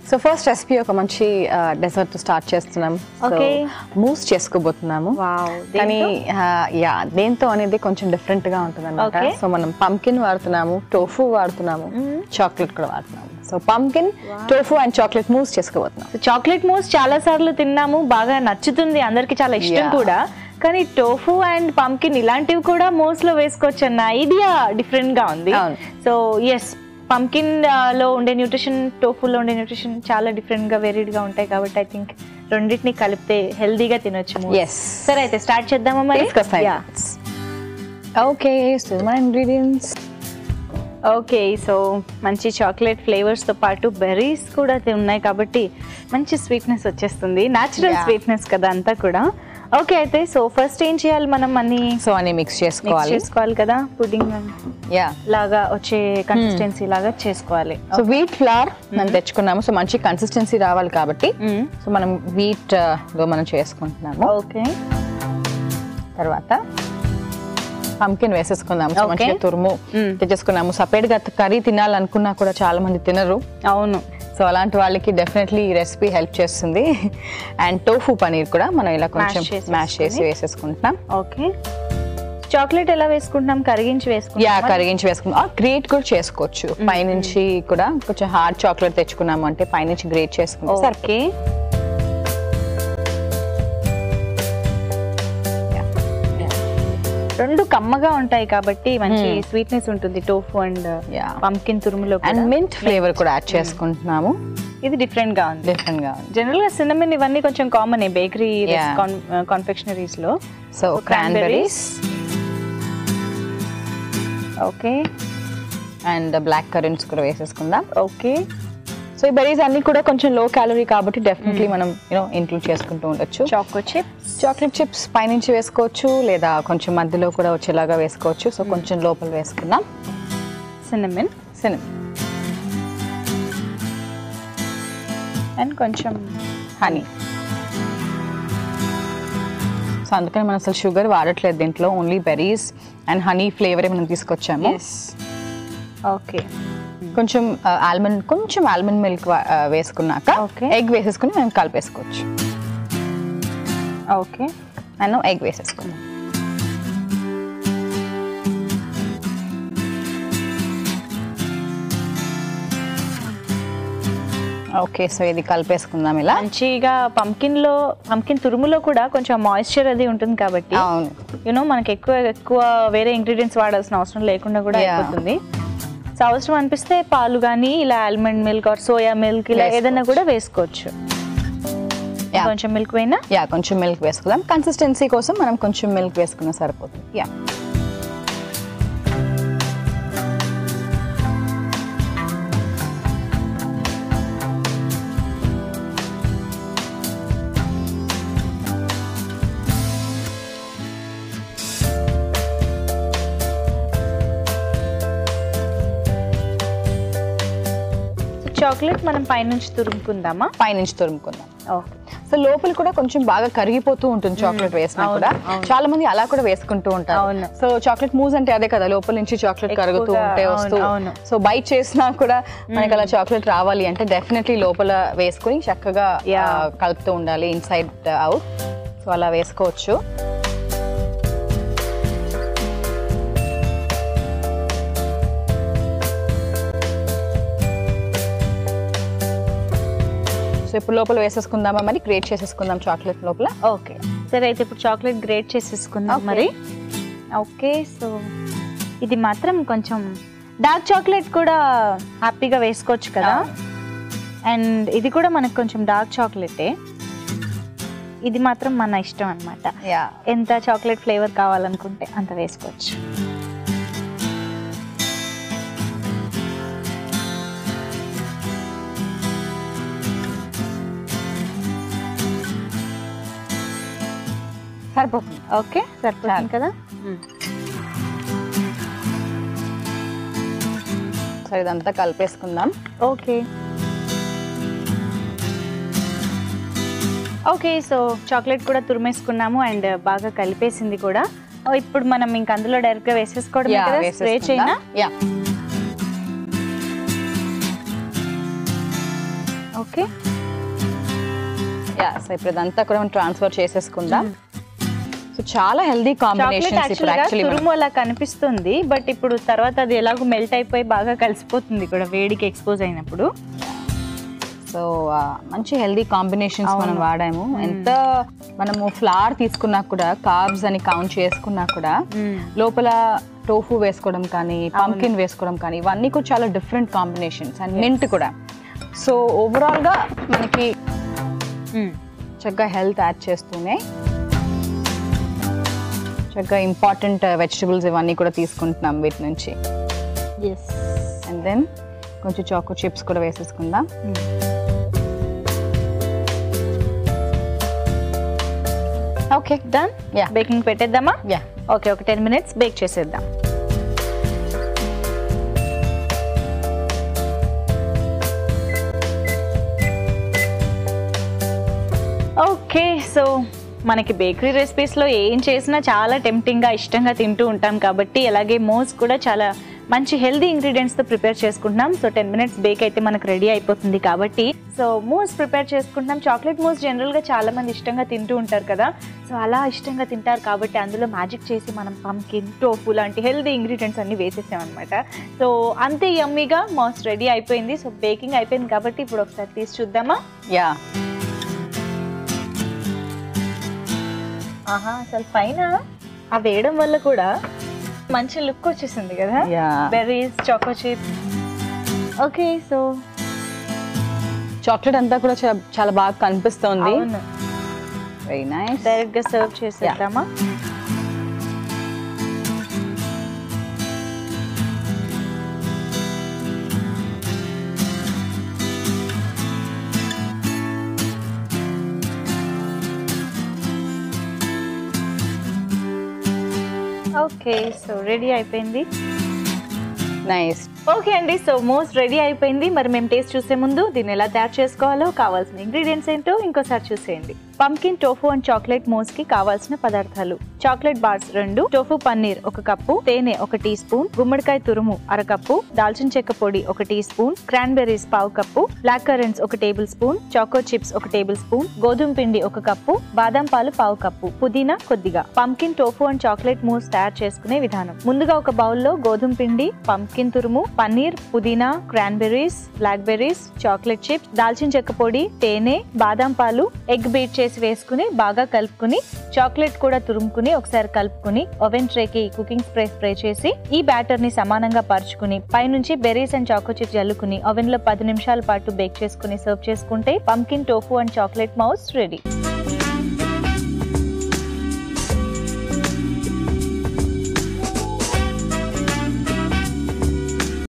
So first recipe ఒక మంచి dessert తో స్టార్ట్ చేస్తున్నాం. ఓకే, మూస్ చేసుకోబోతున్నాము. కానీ దేంతో అనేది కొంచెం డిఫరెంట్ గా ఉంటుంది అన్నమాట. సో మనం పంకిన్ వాడుతున్నాము, టోఫు వాడుతున్నాము, చాక్లెట్ కూడా వాడుతున్నాము. So pumpkin, tofu and chocolate mousse చేసుకోబోతున్నాం. చాక్లెట్ మూస్ చాలా సార్లు తిన్నాము, బాగా నచ్చుతుంది, అందరికి చాలా ఇష్టం కూడా. కానీ టోఫు అండ్ పంకిన్ ఇలాంటివి కూడా మూస్ లో వేసుకోవచ్చు అన్న ఐడియా డిఫరెంట్ గా ఉంది. సో ఎస్, పంకిన్ లో ఉండే న్యూట్రిషన్, టోఫులో ఉండే న్యూట్రిషన్ చాలా డిఫరెంట్ గా వేరీడ్ గా ఉంటాయి కాబట్టి ఐ థింక్ రెండింటిని కలిపితే హెల్దీగా తినొచ్చు. సరే అయితే స్టార్ట్ చేద్దామా మరి? ఓకే, సో మన ఇంగ్రీడియంట్స్. ఓకే, సో మంచి చాక్లెట్ ఫ్లేవర్స్ తో పాటు బెర్రీస్ కూడా ఉన్నాయి కాబట్టి మంచి స్వీట్నెస్ వచ్చేస్తుంది. న్యాచురల్ స్వీట్నెస్ కదా అంతా కూడా. ఓకే, అయితే సో ఫస్ట్ ఏం చేయాలి మనం? అన్ని మిక్స్ చేసుకోవాలి కదా, పుడ్డింగ్ లాగా వచ్చే కన్సిస్టెన్సీ లాగా చేసుకోవాలి. సో వీట్ ఫ్లవర్ మనం తెచ్చుకున్నాము. సో మంచి కన్సిస్టెన్సీ రావాలి కాబట్టి సో మనం వీట్ లో మనం చేసుకుంటున్నాము. ఓకే, తర్వాత పంకిన్ వేసేసుకుందాము. మంచిగా తురుము తెచ్చేసుకున్నాము. సపరేట్ గా కర్రీ తినాలనుకున్నా కూడా చాలా మంది తినరు. అవును, సో అలాంటి వాళ్ళకి డెఫినెట్లీ ఈ రెసిపీ హెల్ప్ చేస్తుంది. అండ్ టోఫు పనీర్ కూడా మనం ఇలా కొంచెం మ్యాష్ చేసి వేసేసుకుంటున్నాం. ఓకే, చాక్లెట్ ఎలా వేసుకుంటున్నాం? కరిగించి వేసుకుంటాం. గ్రేట్ కూడా చేసుకోవచ్చు. పైనుంచి కూడా కొంచెం హార్డ్ చాక్లెట్ తెచ్చుకున్నాము అంటే పైనుంచి గ్రేట్ చేసుకుంటాం. ఓకే, రెండు కమ్మగా ఉంటాయి కాబట్టి మంచి స్వీట్నెస్ ఉంటుంది టోఫు అండ్ పంకిన్ తురుములో. అండ్ మింట్ ఫ్లేవర్ కూడా యాడ్ చేసుకుంటున్నాము. ఇది డిఫరెంట్ గా ఉంది. జనరల్ గా సిన్నమన్ ఇవన్నీ కొంచెం కామన్ బేకరీ కాన్ఫెక్షనరీస్ లో. So cranberries, okay, and black currants కూడా వేసేసుకుందాం. ఓకే, సో ఈ బెర్రీస్ అన్ని కూడా కొంచెం లో క్యాలరీ కాబట్టి డెఫినెట్లీ మనం ఇంక్లూడ్ చేసుకుంటూ ఉండొచ్చు. చాక్లెట్ చిప్స్ పైనుంచి వేసుకోవచ్చు లేదా కొంచెం మధ్యలో కూడా వచ్చేలాగా వేసుకోవచ్చు. సో కొంచెం లోపల వేసుకుందాం. సిన్నమన్ అండ్ కొంచెం హనీ. సో అందుకని మనం అసలు షుగర్ వాడట్లేదు దీంట్లో, ఓన్లీ బెర్రీస్ అండ్ హనీ ఫ్లేవరే మనం తీసుకొచ్చాము. ఓకే, కొంచెం ఆల్మండ్ మిల్క్ వేసుకున్నాక ఎగ్ వేసేసుకుని మనం కలిపేసుకోవచ్చు. ఓకే, నేను ఎగ్ వేసేసుకున్నాను. ఓకే, సో ఇది కలిపేసుకుందాం ఇలా మంచిగా. పంకిన్ తురుములో కూడా కొంచెం మాయిశ్చర్ అది ఉంటుంది కాబట్టి మనకి ఎక్కువ వేరే ఇంగ్రీడియంట్స్ వాడాల్సిన అవసరం లేకుండా కూడా అయిపోతుంది. సో అవసరం అనిపిస్తే పాలు కానీ ఇలా almond milk are soya milk ఇలా ఏదైనా కూడా వేసుకోవచ్చు. కొంచెం మిల్క్ కొంచెం మిల్క్ వేసుకుందాం. కన్సిస్టెన్సీ కోసం మనం కొంచెం మిల్క్ వేసుకున్నా సరిపోతుంది. చాక్లెట్ మనం పైనుంచి తురుముకుందామా? సో లోపల కూడా కొంచెం బాగా కరిగిపోతూ ఉంటుంది చాక్లెట్ వేసినా కూడా. చాలా మంది అలా కూడా వేసుకుంటూ ఉంటారు. సో చాక్లెట్ మూస్ అంటే అదే కదా, లోపల నుంచి చాక్లెట్ కరుగుతూ ఉంటే వస్తూ. సో బైట్ చేసినా కూడా మనకి అలా చాక్లెట్ రావాలి అంటే డెఫినెట్లీ లోపల వేసుకుని చక్కగా కలుపుతూ ఉండాలి, ఇన్సైడ్ అవుట్. సో అలా వేసుకోవచ్చు. ఇప్పుడు లోపల వేసేసుకుందామా మరి? గ్రేట్ చేసేసుకుందాం చాక్లెట్ లోపల. ఓకే, సరే అయితే ఇప్పుడు చాక్లెట్ గ్రేట్ చేసేసుకుందాం మరి. ఓకే, సో ఇది మాత్రం కొంచెం డార్క్ చాక్లెట్ కూడా హ్యాపీగా వేసుకోవచ్చు కదా. అండ్ ఇది కూడా మనకు కొంచెం డార్క్ చాక్లెటే. ఇది మాత్రం మన ఇష్టం అన్నమాట. ఎంత చాక్లెట్ ఫ్లేవర్ కావాలనుకుంటే అంత వేసుకోవచ్చు. సరిపోతుంది. ఓకే, సరిపోతుంది కదా. సరే, ఇదంతా కలిపేసుకుందాం. ఓకే, ఓకే, సో చాక్లెట్ కూడా తురిమేసుకున్నాము అండ్ బాగా కలిపేసింది కూడా. ఇప్పుడు మనం ఇంక అందులో డైరెక్ట్ గా వేసేసుకోవడమే కదా, స్ప్రే చేయనా? ఓకే యా సో ఇప్పుడు ఇదంతా కూడా మనం ట్రాన్స్ఫర్ చేసేసుకుందాం. సో చాలా హెల్దీ కాంబినేషన్స్ ఇప్పుడు యాక్చువల్లీ తురుము అలా కనిపిస్తుంది, బట్ ఇప్పుడు తర్వాత అది ఎలాగో మెల్ట్ అయిపోయి బాగా కలిసిపోతుంది కూడా వేడికి ఎక్స్పోజ్ అయినప్పుడు. సో మంచి హెల్దీ కాంబినేషన్స్ మనం వాడాము. ఎంత మనము ఫ్లవర్ తీసుకున్నా కూడా కార్బ్స్ అని కౌంట్ చేసుకున్నా కూడా లోపల టోఫు వేసుకోవడం కానీ పంకిన్ వేసుకోవడం కానీ ఇవన్నీ కూడా చాలా డిఫరెంట్ కాంబినేషన్స్ అండ్ మింట్ కూడా. సో ఓవరాల్ గా మనకి చక్కగా హెల్త్ యాడ్ చేస్తూనే చక్కగా ఇంపార్టెంట్ వెజిటబుల్స్ ఇవన్నీ కూడా తీసుకుంటున్నాం వీటి నుంచి. అండ్ దెన్ కొంచెం చాకో చిప్స్ కూడా వేసేసుకుందాం. Okay done. బేకింగ్ పెట్టేద్దామా? ఓకే ఒక 10 minutes బేక్ చేసేద్దాం. ఓకే సో మనకి బేకరీ రెసిపీస్లో ఏం చేసినా చాలా టెంప్టింగ్గా ఇష్టంగా తింటూ ఉంటాం కాబట్టి అలాగే మోస్ కూడా చాలా మంచి హెల్దీ ఇంగ్రీడియంట్స్తో ప్రిపేర్ చేసుకుంటున్నాం. సో 10 minutes బేక్ అయితే మనకు రెడీ అయిపోతుంది కాబట్టి సో మోస్ ప్రిపేర్ చేసుకుంటున్నాం. చాక్లెట్ మోస్ జనరల్గా చాలా మంది ఇష్టంగా తింటూ ఉంటారు కదా, సో అలా ఇష్టంగా తింటారు కాబట్టి అందులో మ్యాజిక్ చేసి మనం పంకిన్ టోఫు లాంటి హెల్దీ ఇంగ్రీడియంట్స్ అన్ని వేసేసామన్నమాట. సో అంతే యమ్మీగా మోస్ రెడీ అయిపోయింది. సో బేకింగ్ అయిపోయింది కాబట్టి ఇప్పుడు ఒకసారి తీసి చూద్దామా? యా ఆహా అసలు పైన ఆ వేయడం వల్ల కూడా మంచి లుక్ వచ్చేసింది కదా, berries choco chips. Okay so chocolate అంతా కూడా చాలా బాగా కనిపిస్తుంది. Very nice. డైరెక్ట్ గా సర్వ్ చేసేద్దామా? ఓకే సో రెడీ అయిపోయింది. నైస్. ఓకే అండి సో మోస్ రెడీ అయిపోయింది. మరి మేము టేస్ట్ చూసే ముందు దీన్ని ఎలా తయారు చేసుకోవాలో కావాల్సిన ఇంగ్రీడియంట్స్ ఏంటో ఇంకోసారి చూసేయండి. పంకిన్ టోఫు అండ్ చాక్లెట్ మోస్ కి కావాల్సిన పదార్థాలు: chocolate bars 2, tofu paneer 1 cup, తేనె 1 టీ స్పూన్, గుమ్మడికాయ తురుము 1/2 కప్పు, దాల్చిన చెక్క పొడి 1 teaspoon, cranberries 1/2 cup, black currants 1 tablespoon, choco chips 1 tablespoon, గోధుమ పిండి 1 కప్పు, బాదం పాలు 1/2 కప్పు, పుదీనా కొద్దిగా. పంకిన్ టోఫు అండ్ చాక్లెట్ మోస్ తయారు చేసుకునే విధానం: ముందుగా ఒక బౌల్లో గోధుమ పిండి, పంకిన్ తురుము, పన్నీర్, పుదీనా, cranberries, black berries, chocolate chips, దాల్చిన చెక్క పొడి, తేనె, బాదం పాలు, ఎగ్ బీట్ చేసి వేసుకుని బాగా కలుపుకుని చాక్లెట్ కూడా తురుముకుని ఒకసారి కలుపుకుని ఓవెన్ ట్రేకి కుకింగ్ స్ప్రే చేసి ఈ బ్యాటర్ ని సమానంగా పరుచుకుని పైనుంచి బెర్రీస్ అండ్ చాకో చిప్స్ జల్లుకుని ఓవెన్ లో 10 నిమిషాల పాటు బేక్ చేసుకుని సర్వ్ చేసుకుంటే pumpkin tofu and chocolate mousse ready.